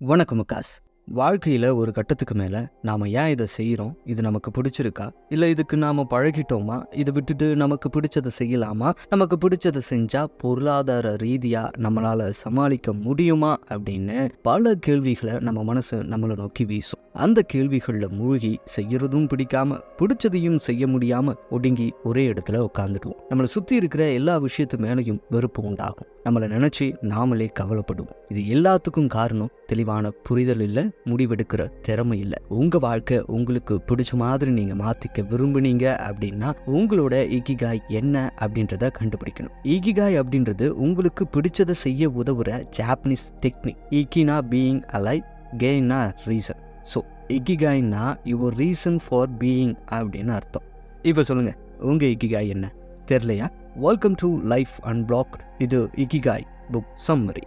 வணக்கம் முகாஸ். வாழ்க்கையில் ஒரு கட்டத்துக்கு மேலே நாம் ஏன் இதை செய்கிறோம், இது நமக்கு பிடிச்சிருக்கா, இல்லை இதுக்கு நாம் பழகிட்டோமா, இதை விட்டுட்டு நமக்கு பிடிச்சதை செய்யலாமா, நமக்கு பிடிச்சதை செஞ்சால் பொருளாதார ரீதியாக நம்மளால் சமாளிக்க முடியுமா அப்படின்னு பல கேள்விகளை நம்ம மனசு நம்மளை நோக்கி வீசும். அந்த கேள்விகளில் மூழ்கி செய்யறதும் பிடிக்காம பிடிச்சதையும் செய்ய முடியாமல் ஒடுங்கி ஒரே இடத்துல உட்காந்துடுவோம். நம்மளை சுற்றி இருக்கிற எல்லா விஷயத்து மேலேயும் வெறுப்பு உண்டாகும். நம்மளை நினச்சி நாமளே கவலைப்படுவோம். இது எல்லாத்துக்கும் காரணம் தெளிவான புரிதல் இல்லை, முடிவெடுக்கிற திறமை இல்லை. உங்கள் வாழ்க்கை உங்களுக்கு பிடிச்ச மாதிரி நீங்கள் மாற்றிக்க விரும்புனீங்க அப்படின்னா உங்களோட இக்கிகாய் என்ன அப்படின்றத கண்டுபிடிக்கணும். இக்கிகாய் அப்படின்றது உங்களுக்கு பிடிச்சதை செய்ய உதவுற ஜாப்பனீஸ் டெக்னிக். இக்கினா பீயிங் அலைவ், கெய்னா ரீசன். ஸோ இக்கிகாய்னா யுவர் ரீசன் ஃபார் பீயிங் அப்படின்னு அர்த்தம். இப்போ சொல்லுங்கள், உங்கள் இக்கிகாய் என்ன தெரியலையா? Welcome to life unblocked. இது இக்கிகாய் புக் சம்மரி.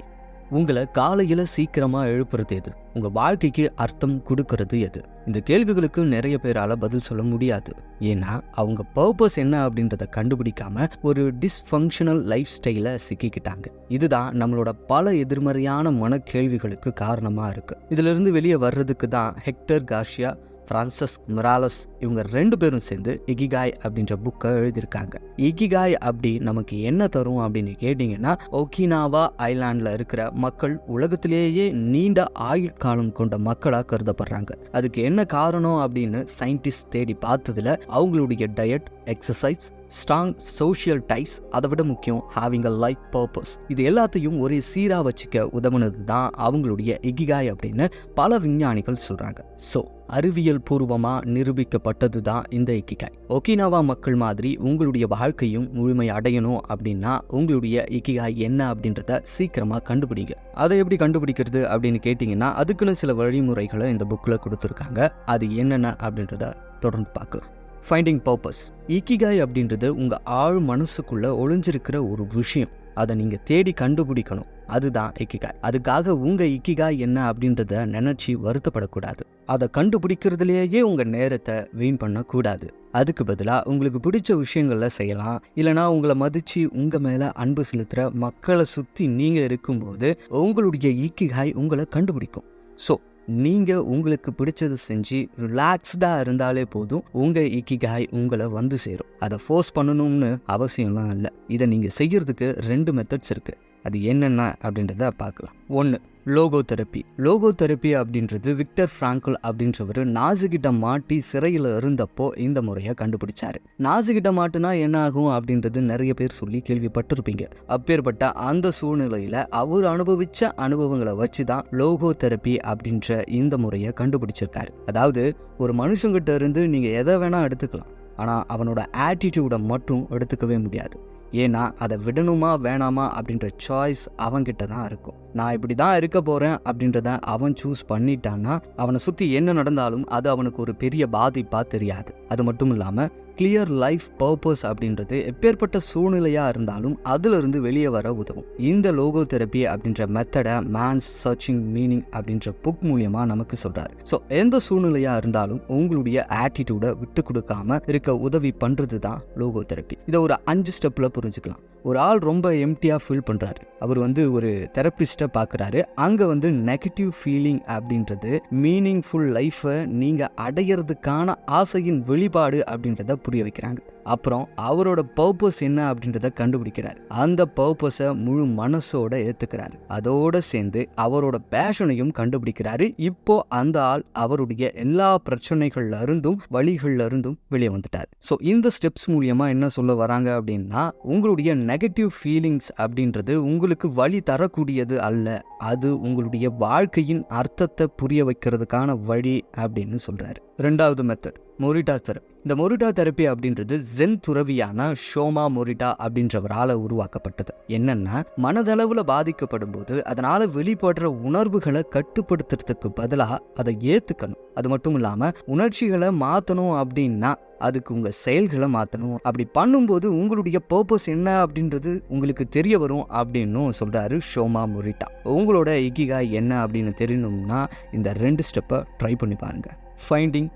உங்களை காலையில் சீக்கிரமாக எழுப்புறது எது? உங்கள் வாழ்க்கைக்கு அர்த்தம் கொடுக்கறது எது? இந்த கேள்விகளுக்கு நிறைய பேரால் பதில் சொல்ல முடியாது. ஏன்னா அவங்க பர்பஸ் என்ன அப்படின்றத கண்டுபிடிக்காம ஒரு டிஸ்ஃபங்க்ஷனல் லைஃப் ஸ்டைலை சிக்கிக்கிட்டாங்க. இதுதான் நம்மளோட பல எதிர்மறையான மன கேள்விகளுக்கு காரணமாக இருக்குது. இதிலிருந்து வெளியே வர்றதுக்கு தான் ஹெக்டர் கார்சியா, பிரான்சிஸ்க் மொராலஸ் இவங்க 2 பேரும் சேர்ந்து இக்கிகாய் அப்படின்ற புக்கை எழுதியிருக்காங்க. இக்கிகாய் அப்படி நமக்கு என்ன தரும் அப்படின்னு கேட்டிங்கன்னா, ஒகினாவா ஐலாண்டில் இருக்கிற மக்கள் உலகத்திலேயே நீண்ட ஆயுள் காலம் கொண்ட மக்களாக கருதப்படுறாங்க. அதுக்கு என்ன காரணம் அப்படின்னு சயின்டிஸ்ட் தேடி பார்த்ததுல அவங்களுடைய diet, exercise, strong social ties, அதை விட முக்கியம் ஹேவிங் அ லைஃப் பர்பஸ், இது எல்லாத்தையும் ஒரே சீராக வச்சுக்க உதவுனது தான் அவங்களுடைய இக்கிகாய் அப்படின்னு பல விஞ்ஞானிகள் சொல்கிறாங்க. ஸோ அறிவியல் பூர்வமாக நிரூபிக்கப்பட்டது தான் இந்த இக்கிகாய். ஒகினாவா மக்கள் மாதிரி உங்களுடைய வாழ்க்கையும் முழுமை அடையணும் அப்படின்னா உங்களுடைய இக்கிகாய் என்ன அப்படின்றத சீக்கிரமாக கண்டுபிடிங்க. அதை எப்படி கண்டுபிடிக்கிறது அப்படின்னு கேட்டிங்கன்னா, அதுக்குன்னு சில வழிமுறைகளை இந்த புக்கில் கொடுத்துருக்காங்க. அது என்னென்ன அப்படின்றத தொடர்ந்து பார்க்கலாம். Finding purpose. இக்கிகாய் அப்படின்றது உங்கள் ஆழ் மனசுக்குள்ளே ஒளிஞ்சிருக்கிற ஒரு விஷயம். அதை நீங்கள் தேடி கண்டுபிடிக்கணும். அதுதான் இக்கிகாய். அதுக்காக உங்கள் இக்கிகாய் என்ன அப்படின்றத நினச்சி வருத்தப்படக்கூடாது. அதை கண்டுபிடிக்கிறதுலேயே உங்கள் நேரத்தை வீண் பண்ணக்கூடாது. அதுக்கு பதிலாக உங்களுக்கு பிடிச்ச விஷயங்களில் செய்யலாம். இல்லைனா உங்களை மதித்து உங்கள் மேலே அன்பு செலுத்துகிற மக்களை சுற்றி நீங்கள் இருக்கும்போது உங்களுடைய இக்கிகாய் உங்களை கண்டுபிடிக்கும். ஸோ நீங்கள் உங்களுக்கு பிடிச்சதை செஞ்சு ரிலாக்ஸ்டாக இருந்தாலே போதும், உங்கள் இக்கிகாய் உங்களை வந்து சேரும். அதை ஃபோர்ஸ் பண்ணணும்னு அவசியம்லாம் இல்லை. இதை நீங்கள் செய்கிறதுக்கு 2 மெத்தட்ஸ் இருக்குது. அது என்னென்ன அப்படின்றத பார்க்கலாம். 1, லோகோ தெரப்பி. லோகோ தெரப்பி அப்படின்றது விக்டர் ஃப்ராங்கல் அப்படின்றவர் நாசிக்கிட்ட மாட்டி சிறையில் இருந்தப்போ இந்த முறையை கண்டுபிடிச்சாரு. நாசிக்கிட்ட மாட்டுனா என்ன ஆகும் அப்படின்றது நிறைய பேர் சொல்லி கேள்விப்பட்டிருப்பீங்க. அப்பேற்பட்ட அந்த சூழ்நிலையில் அவர் அனுபவிச்ச அனுபவங்களை வச்சு தான் லோகோ தெரப்பி அப்படின்ற இந்த முறையை கண்டுபிடிச்சிருக்காரு. அதாவது ஒரு மனுஷங்கிட்ட இருந்து நீங்கள் எதை வேணால் எடுத்துக்கலாம், ஆனால் அவனோட ஆட்டிடியூடை மட்டும் எடுத்துக்கவே முடியாது. ஏன்னா அதை விடணுமா வேணாமா அப்படின்ற சாய்ஸ் அவன்கிட்ட தான் இருக்கும். நான் இப்படி தான் இருக்க போகிறேன் அப்படின்றத அவன் சூஸ் பண்ணிட்டான்னா அவனை சுற்றி என்ன நடந்தாலும் அது அவனுக்கு ஒரு பெரிய பாதிப்பாக தெரியாது. அது மட்டும் இல்லாமல் கிளியர் லைஃப் பர்பஸ் அப்படின்றது எப்பேற்பட்ட சூழ்நிலையாக இருந்தாலும் அதிலிருந்து வெளியே வர உதவும். இந்த லோகோ தெரப்பி அப்படின்ற மெத்தடை மேன்ஸ் சர்ச்சிங் மீனிங் அப்படின்ற புக் மூலியமாக நமக்கு சொல்கிறாரு. ஸோ எந்த சூழ்நிலையாக இருந்தாலும் உங்களுடைய ஆட்டிடியூடை விட்டு கொடுக்காம இருக்க உதவி பண்ணுறது தான் லோகோ தெரப்பி. இதை ஒரு 5 ஸ்டெப்பில் புரிஞ்சுக்கலாம். ஒரு ஆள் ரொம்ப எம்டியாக ஃபீல் பண்ணுறாரு. அவர் ஒரு தெரப்பிஸ்ட்டை பார்க்குறாரு. அங்கே நெகட்டிவ் ஃபீலிங் அப்படின்றது மீனிங்ஃபுல் லைஃப்பை நீங்கள் அடையிறதுக்கான ஆசையின் வெளிப்பாடு அப்படின்றத புரிய வைக்கிறாங்க. அப்புறம் அவரோட பர்பஸ் என்ன அப்படின்றத கண்டுபிடிக்கிறார். அந்த பர்பஸை முழு மனசோட ஏற்றுக்கிறாரு. அதோடு சேர்ந்து அவரோட பேஷனையும் கண்டுபிடிக்கிறாரு. இப்போ அந்த ஆள் அவருடைய எல்லா பிரச்சனைகள்ல இருந்தும் வழிகள்ல இருந்தும் வெளியே வந்துட்டார். ஸோ இந்த ஸ்டெப்ஸ் மூலியமா என்ன சொல்ல வராங்க அப்படின்னா, உங்களுடைய நெகட்டிவ் ஃபீலிங்ஸ் அப்படின்றது உங்களுக்கு வழி தரக்கூடியது அல்ல, அது உங்களுடைய வாழ்க்கையின் அர்த்தத்தை புரிய வைக்கிறதுக்கான வழி அப்படின்னு சொல்றாரு. 2வது மெத்தட், மொரிட்டா தெரப்பி. இந்த மொரிட்டா தெரப்பி அப்படின்றது ஜென் துறவியான ஷோமா மொரிட்டா அப்படின்றவரால் உருவாக்கப்பட்டது. என்னன்னா, மனதளவில் பாதிக்கப்படும் போது அதனால வெளிப்படுற உணர்வுகளை கட்டுப்படுத்துறதுக்கு பதிலாக அதை ஏற்றுக்கணும். அது மட்டும் இல்லாமல் உணர்ச்சிகளை மாற்றணும் அப்படின்னா அதுக்கு உங்கள் செயல்களை மாற்றணும். அப்படி பண்ணும்போது உங்களுடைய பர்பஸ் என்ன அப்படின்றது உங்களுக்கு தெரிய வரும் அப்படின்னும் சொல்கிறாரு ஷோமா மொரிட்டா. உங்களோட இக்கிகாய் என்ன அப்படின்னு தெரியணும்னா இந்த 2 ஸ்டெப்பை ட்ரை பண்ணி பாருங்கள். ஃபைண்டிங்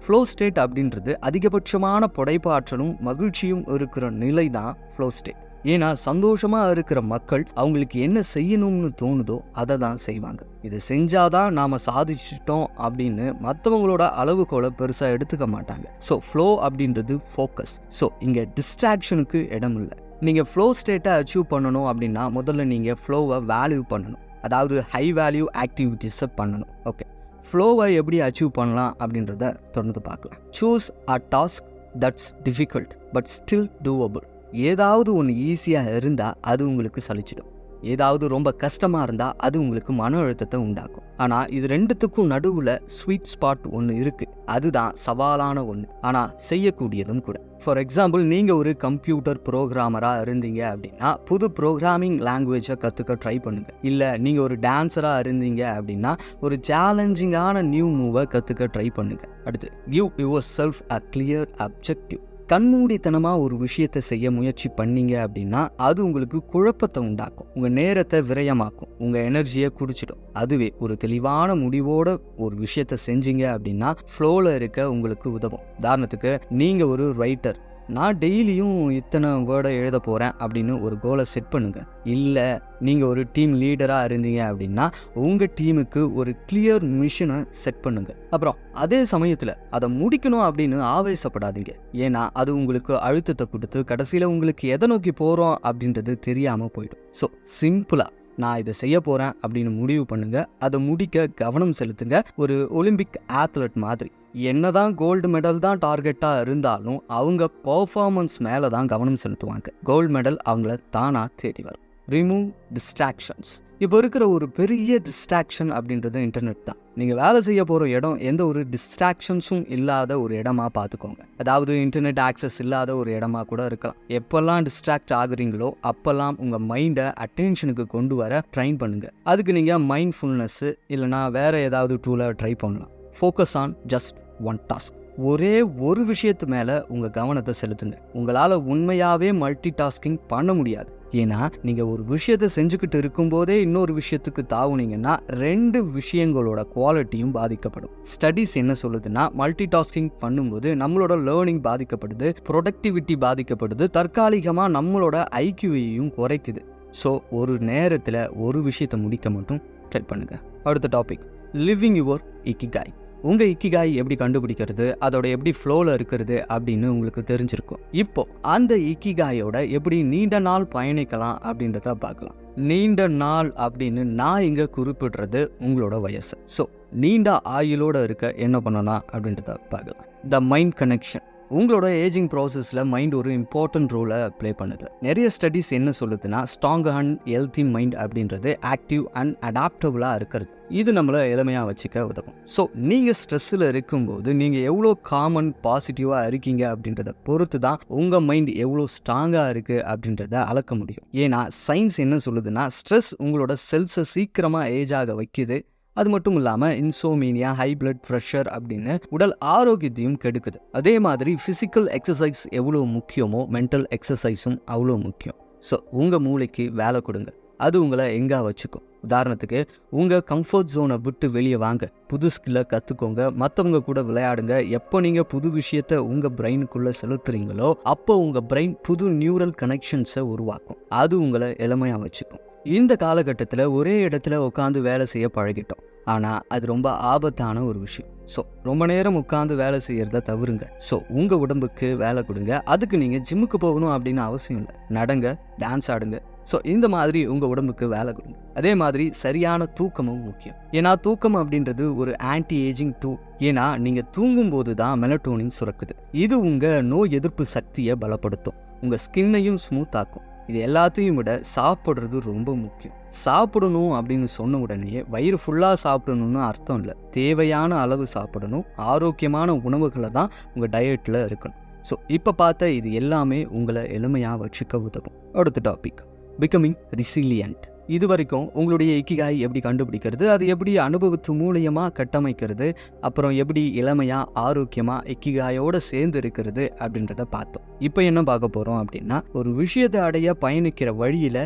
ஃப்ளோ ஸ்டேட் அப்படின்றது அதிகபட்சமான படைப்பாற்றலும் மகிழ்ச்சியும் இருக்கிற நிலை தான் ஃப்ளோ ஸ்டேட். ஏன்னா சந்தோஷமாக இருக்கிற மக்கள் அவங்களுக்கு என்ன செய்யணும்னு தோணுதோ அதை தான் செய்வாங்க. இதை செஞ்சாதான் நாம் சாதிச்சிட்டோம் அப்படின்னு மற்றவங்களோட அளவுகோலை பெருசாக எடுத்துக்க மாட்டாங்க. ஸோ ஃப்ளோ அப்படின்றது ஃபோக்கஸ். ஸோ இங்கே டிஸ்ட்ராக்ஷனுக்கு இடம் இல்லை. நீங்கள் ஃப்ளோ ஸ்டேட்டை அச்சீவ் பண்ணணும் அப்படின்னா முதல்ல நீங்கள் ஃப்ளோவை வேல்யூ பண்ணணும். அதாவது ஹை வேல்யூ ஆக்டிவிட்டீஸை பண்ணணும். ஓகே, ஃப்ளோவை எப்படி அச்சீவ் பண்ணலாம் அப்படின்றத தொடர்ந்து பார்க்கலாம். Choose a task that's difficult but still doable. ஏதாவது ஒன்று ஈஸியாக இருந்தால் அது உங்களுக்கு சலிச்சிடும். ஏதாவது ரொம்ப கஷ்டமாக இருந்தால் அது உங்களுக்கு மன அழுத்தத்தை உண்டாக்கும். ஆனால் இது ரெண்டுத்துக்கும் நடுவில் ஸ்வீட் ஸ்பாட் ஒன்று இருக்குது. அதுதான் சவாலான ஒன்று, ஆனால் செய்யக்கூடியதும் கூட. ஃபார் எக்ஸாம்பிள், நீங்கள் ஒரு கம்ப்யூட்டர் ப்ரோக்ராமராக இருந்தீங்க அப்படின்னா புது ப்ரோக்ராமிங் லாங்குவேஜை கற்றுக்க ட்ரை பண்ணுங்கள். இல்லை நீங்கள் ஒரு டான்ஸராக இருந்தீங்க அப்படின்னா ஒரு சேலஞ்சிங்கான நியூ மூவை கற்றுக்க ட்ரை பண்ணுங்கள். அடுத்து, give your self a clear objective. கண்மூடித்தனமாக ஒரு விஷயத்தை செய்ய முயற்சி பண்ணீங்க அப்படின்னா அது உங்களுக்கு குழப்பத்தை உண்டாக்கும், உங்கள் நேரத்தை விரயமாக்கும், உங்கள் எனர்ஜியை குடிச்சிடும். அதுவே ஒரு தெளிவான முடிவோட ஒரு விஷயத்தை செஞ்சீங்க அப்படின்னா ஃப்ளோவில் இருக்க உங்களுக்கு உதவும். உதாரணத்துக்கு, நீங்கள் ஒரு ரைட்டர், நான் டெய்லியும் இத்தனை வேர்டை எழுத போகிறேன் அப்படின்னு ஒரு கோலை செட் பண்ணுங்கள். இல்லை நீங்கள் ஒரு டீம் லீடராக இருந்தீங்க அப்படின்னா உங்கள் டீமுக்கு ஒரு கிளியர் மிஷனை செட் பண்ணுங்கள். அப்புறம் அதே சமயத்தில் அதை முடிக்கணும் அப்படின்னு ஆவேசப்படாதீங்க. ஏன்னா அது உங்களுக்கு அழுத்தத்தை கொடுத்து கடைசியில் உங்களுக்கு எதை நோக்கி போகிறோம் அப்படின்றது தெரியாமல் போயிடும். ஸோ சிம்பிளாக நான் இதை செய்ய போகிறேன் அப்படின்னு முடிவு பண்ணுங்கள். அதை முடிக்க கவனம் செலுத்துங்க. ஒரு ஒலிம்பிக் ஆத்லெட் மாதிரி என்னதான் கோல்டு மெடல் தான் டார்கெட்டாக இருந்தாலும் அவங்க பர்ஃபார்மன்ஸ் மேலே தான் கவனம் செலுத்துவாங்க. கோல்டு மெடல் அவங்கள தானாக தேடி வரும். Remove distractions. இப்போ இருக்கிற ஒரு பெரிய டிஸ்ட்ராக்ஷன் அப்படின்றது இன்டர்நெட் தான். நீங்கள் வேலை செய்ய போகிற இடம் எந்த ஒரு டிஸ்ட்ராக்ஷன்ஸும் இல்லாத ஒரு இடமா பார்த்துக்கோங்க. அதாவது இன்டர்நெட் ஆக்சஸ் இல்லாத ஒரு இடமா கூட இருக்கலாம். எப்போல்லாம் டிஸ்ட்ராக்ட் ஆகுறீங்களோ அப்போல்லாம் உங்கள் மைண்டை அட்டென்ஷனுக்கு கொண்டு வர ட்ரைன் பண்ணுங்கள். அதுக்கு நீங்கள் மைண்ட்ஃபுல்னஸ்ஸு இல்லைனா வேறு ஏதாவது டூலை ட்ரை பண்ணலாம். Focus on just one task. ஒரே ஒரு விஷயத்து மேலே உங்கள் கவனத்தை செலுத்துங்க. உங்களால் உண்மையாகவே மல்டி டாஸ்கிங் பண்ண முடியாது. ஏன்னா நீங்கள் ஒரு விஷயத்தை செஞ்சுக்கிட்டு இருக்கும்போதே இன்னொரு விஷயத்துக்கு தாவுனீங்கன்னா 2 விஷயங்களோட குவாலிட்டியும் பாதிக்கப்படும். ஸ்டடீஸ் என்ன சொல்லுதுன்னா, மல்டி டாஸ்கிங் பண்ணும்போது நம்மளோட லேர்னிங் பாதிக்கப்படுது, ப்ரொடக்டிவிட்டி பாதிக்கப்படுது, தற்காலிகமாக நம்மளோட ஐக்யூவையும் குறைக்குது. ஸோ ஒரு நேரத்தில் ஒரு விஷயத்தை முடிக்க மட்டும் ட்ரை பண்ணுங்கள். அடுத்த டாபிக், லிவிங் யுவர் இக்கிகாய். உங்கள் இக்கிகாய் எப்படி கண்டுபிடிக்கிறது, அதோட எப்படி ஃப்ளோவில் இருக்கிறது அப்படின்னு உங்களுக்கு தெரிஞ்சிருக்கும். இப்போ அந்த இக்கிகாயோட எப்படி நீண்ட நாள் பயணிக்கலாம் அப்படின்றத பார்க்கலாம். நீண்ட நாள் அப்படின்னு நான் இங்கே குறிப்பிடுறது உங்களோட வயசு. ஸோ நீண்ட ஆயுளோட இருக்க என்ன பண்ணலாம் அப்படின்றத பார்க்கலாம். The mind connection. உங்களோட ஏஜிங் ப்ராசஸில் மைண்ட் ஒரு இம்பார்ட்டன்ட் ரோலை ப்ளே பண்ணுது. நிறைய ஸ்டடீஸ் என்ன சொல்லுதுன்னா, ஸ்ட்ராங் அண்ட் ஹெல்த்தி மைண்ட் அப்படின்றது ஆக்டிவ் அண்ட் அடாப்டபுளாக இருக்கிறது. இது நம்மளை எளிமையாக வச்சுக்க உதவும். ஸோ நீங்கள் ஸ்ட்ரெஸ்ஸில் இருக்கும்போது நீங்கள் எவ்வளோ காமன் பாசிட்டிவாக இருக்கீங்க அப்படின்றத பொறுத்து தான் உங்கள் மைண்ட் எவ்வளோ ஸ்ட்ராங்காக இருக்குது அப்படின்றத அளக்க முடியும். ஏன்னா சயின்ஸ் என்ன சொல்லுதுன்னா, ஸ்ட்ரெஸ் உங்களோட செல்ஸை சீக்கிரமாக ஏஜ் ஆக வைக்குது. அது மட்டும் இல்லாமல் இன்சோமீனியா, ஹை பிளட் ப்ரெஷர் அப்படின்னு உடல் ஆரோக்கியத்தையும் கெடுக்குது. அதே மாதிரி ஃபிசிக்கல் எக்ஸசைஸ் எவ்வளோ முக்கியமோ மென்டல் எக்ஸசைஸும் அவ்வளோ முக்கியம். ஸோ உங்கள் மூளைக்கு வேலை கொடுங்க, அது உங்களை எங்கே வச்சுக்கும். உதாரணத்துக்கு, உங்கள் கம்ஃபர்ட் ஜோனை விட்டு வெளியே வாங்க, புது ஸ்கில்லை கற்றுக்கோங்க, மற்றவங்க கூட விளையாடுங்க. எப்போ நீங்கள் புது விஷயத்தை உங்கள் பிரெயினுக்குள்ளே செலுத்துறீங்களோ அப்போ உங்கள் பிரெயின் புது நியூரல் கனெக்ஷன்ஸை உருவாக்கும். அது உங்களை எளிமையாக வச்சுக்கும். இந்த காலகட்டத்தில் ஒரே இடத்துல உட்காந்து வேலை செய்ய பழகிட்டோம். ஆனால் அது ரொம்ப ஆபத்தான ஒரு விஷயம். ஸோ ரொம்ப நேரம் உட்காந்து வேலை செய்கிறத தவிருங்க. ஸோ உங்கள் உடம்புக்கு வேலை கொடுங்க. அதுக்கு நீங்கள் ஜிம்முக்கு போகணும் அப்படின்னு அவசியம் இல்லை. நடங்க, டான்ஸ் ஆடுங்க. ஸோ இந்த மாதிரி உங்கள் உடம்புக்கு வேலை கொடுங்க. அதே மாதிரி சரியான தூக்கமும் முக்கியம். ஏன்னா தூக்கம் அப்படின்றது ஒரு ஆன்டி ஏஜிங் டூல். ஏன்னா நீங்கள் தூங்கும்போது தான் மெலட்டோனின் சுரக்குது. இது உங்கள் நோய் எதிர்ப்பு சக்தியை பலப்படுத்தும், உங்கள் ஸ்கின்னையும் ஸ்மூத் ஆக்கும். இது எல்லாத்தையும் விட சாப்பிட்றது ரொம்ப முக்கியம். சாப்பிடணும் அப்படின்னு சொன்ன உடனே வயிறு ஃபுல்லாக சாப்பிடணும்னு அர்த்தம் இல்லை. தேவையான அளவு சாப்பிடணும். ஆரோக்கியமான உணவுகளை தான் உங்கள் டயட்டில் இருக்கணும். ஸோ இப்போ பார்த்த இது எல்லாமே உங்களை எளிமையாக வச்சுக்க உதவும். அடுத்த டாபிக், பிகமிங் ரிசிலியன்ட். இது வரைக்கும் உங்களுடைய இக்கிகாய் எப்படி கண்டுபிடிக்கிறது, அது எப்படி அனுபவத்து மூலியமாக கட்டமைக்கிறது, அப்புறம் எப்படி இளமையாக ஆரோக்கியமாக இக்கிகாயோடு சேர்ந்து இருக்கிறது அப்படின்றத பார்த்தோம். இப்போ என்ன பார்க்க போகிறோம் அப்படின்னா, ஒரு விஷயத்தை அடைய பயணிக்கிற வழியில்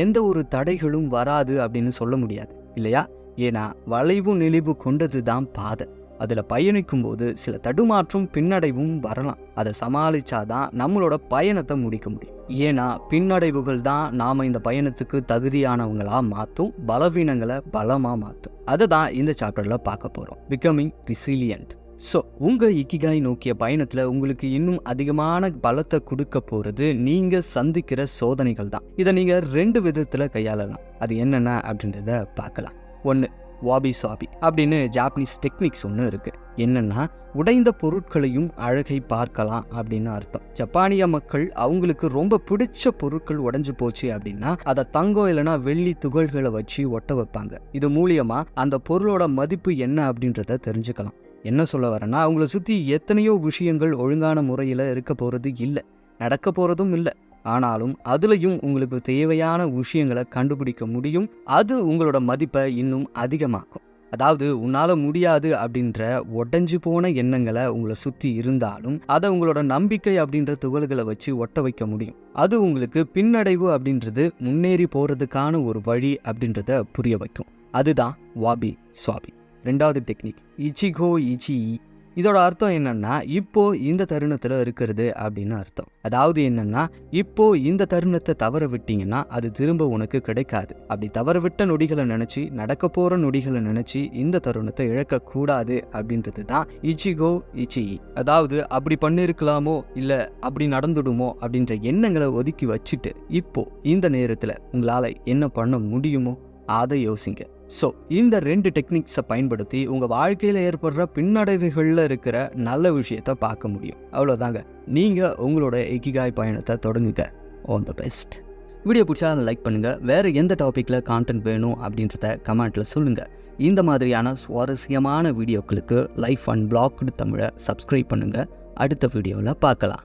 எந்த ஒரு தடைகளும் வராது அப்படின்னு சொல்ல முடியாது இல்லையா? ஏன்னா வளைவு நெளிவு கொண்டது தான் பாதை. அதில் பயணிக்கும் போது சில தடுமாற்றம் பின்னடைவும் வரலாம். அதை சமாளிச்சாதான் நம்மளோட பயணத்தை முடிக்க முடியும். ஏன்னா பின்னடைவுகள் தான் நாம் இந்த பயணத்துக்கு தகுதியானவங்களா மாற்றும், பலவீனங்களை பலமாக மாற்றும். அதை தான் இந்த சாப்டரில் பார்க்க போகிறோம். பிகமிங் ரிசிலியன்ட். ஸோ உங்கள் இக்கிகாய் நோக்கிய பயணத்தில் உங்களுக்கு இன்னும் அதிகமான பலத்தை கொடுக்க போகிறது நீங்கள் சந்திக்கிற சோதனைகள் தான். இதை நீங்கள் 2 விதத்தில் கையாளலாம். அது என்னென்ன அப்படின்றத பார்க்கலாம். 1, வாபி சாபி அப்படின்னு ஜாப்பனீஸ் டெக்னிக்ஸ் ஒன்று இருக்குது. என்னென்னா, உடைந்த பொருட்களையும் அழகை பார்க்கலாம் அப்படின்னு அர்த்தம். ஜப்பானிய மக்கள் அவங்களுக்கு ரொம்ப பிடிச்ச பொருட்கள் உடைஞ்சு போச்சு அப்படின்னா அதை தங்கம் இல்லைனா வெள்ளி துகள்களை வச்சு ஒட்ட வைப்பாங்க. இது மூலியமா அந்த பொருளோட மதிப்பு என்ன அப்படின்றத தெரிஞ்சுக்கலாம். என்ன சொல்ல வரேன்னா, அவங்கள சுற்றி எத்தனையோ விஷயங்கள் ஒழுங்கான முறையில் இருக்க போகிறது இல்லை, நடக்க போகிறதும் இல்லை. ஆனாலும் அதுலேயும் உங்களுக்கு தேவையான விஷயங்களை கண்டுபிடிக்க முடியும். அது உங்களோட மதிப்பை இன்னும் அதிகமாக்கும். அதாவது உன்னால் முடியாது அப்படின்ற உடைஞ்சு போன எண்ணங்களை உங்களை சுற்றி இருந்தாலும் அதை உங்களோட நம்பிக்கை அப்படின்ற துகள்களை வச்சு ஒட்ட வைக்க முடியும். அது உங்களுக்கு பின்னடைவு அப்படின்றது முன்னேறி போகிறதுக்கான ஒரு வழி அப்படின்றத புரிய வைக்கும். அதுதான் வாபி சாபி. 2வது டெக்னிக் இச்சிகோ இச்சி. இதோட அர்த்தம் என்னன்னா, இப்போ இந்த தருணத்தில் இருக்கிறது அப்படின்னு அர்த்தம். அதாவது என்னன்னா, இப்போ இந்த தருணத்தை தவற விட்டீங்கன்னா அது திரும்ப உனக்கு கிடைக்காது. அப்படி தவற விட்ட நொடிகளை நினைச்சு, நடக்க போற நொடிகளை நினைச்சு இந்த தருணத்தை இழக்கக்கூடாது அப்படின்றது தான் இச்சிகோ இச்சி. அதாவது அப்படி பண்ணிருக்கலாமோ, இல்ல அப்படி நடந்துடுமோ அப்படின்ற எண்ணங்களை ஒதுக்கி வச்சுட்டு இப்போ இந்த நேரத்தில் உங்களால் என்ன பண்ண முடியுமோ அதை யோசிங்க. ஸோ இந்த 2 டெக்னிக்ஸை பயன்படுத்தி உங்கள் வாழ்க்கையில் ஏற்படுற பின்னடைவுகளில் இருக்கிற நல்ல விஷயத்தை பார்க்க முடியும். அவ்வளோதாங்க. நீங்கள் உங்களோட இக்கிகாய் பயணத்தை தொடங்குங்க. All the best. வீடியோ பிடிச்சா லைக் பண்ணுங்கள். வேறு எந்த டாப்பிக்கில் கான்டென்ட் வேணும் அப்படின்றத கமெண்ட்டில் சொல்லுங்கள். இந்த மாதிரியான சுவாரஸ்யமான வீடியோக்களுக்கு லைஃப் அண்ட் பிளாக்டு தமிழை சப்ஸ்கிரைப் பண்ணுங்கள். அடுத்த வீடியோவில் பார்க்கலாம்.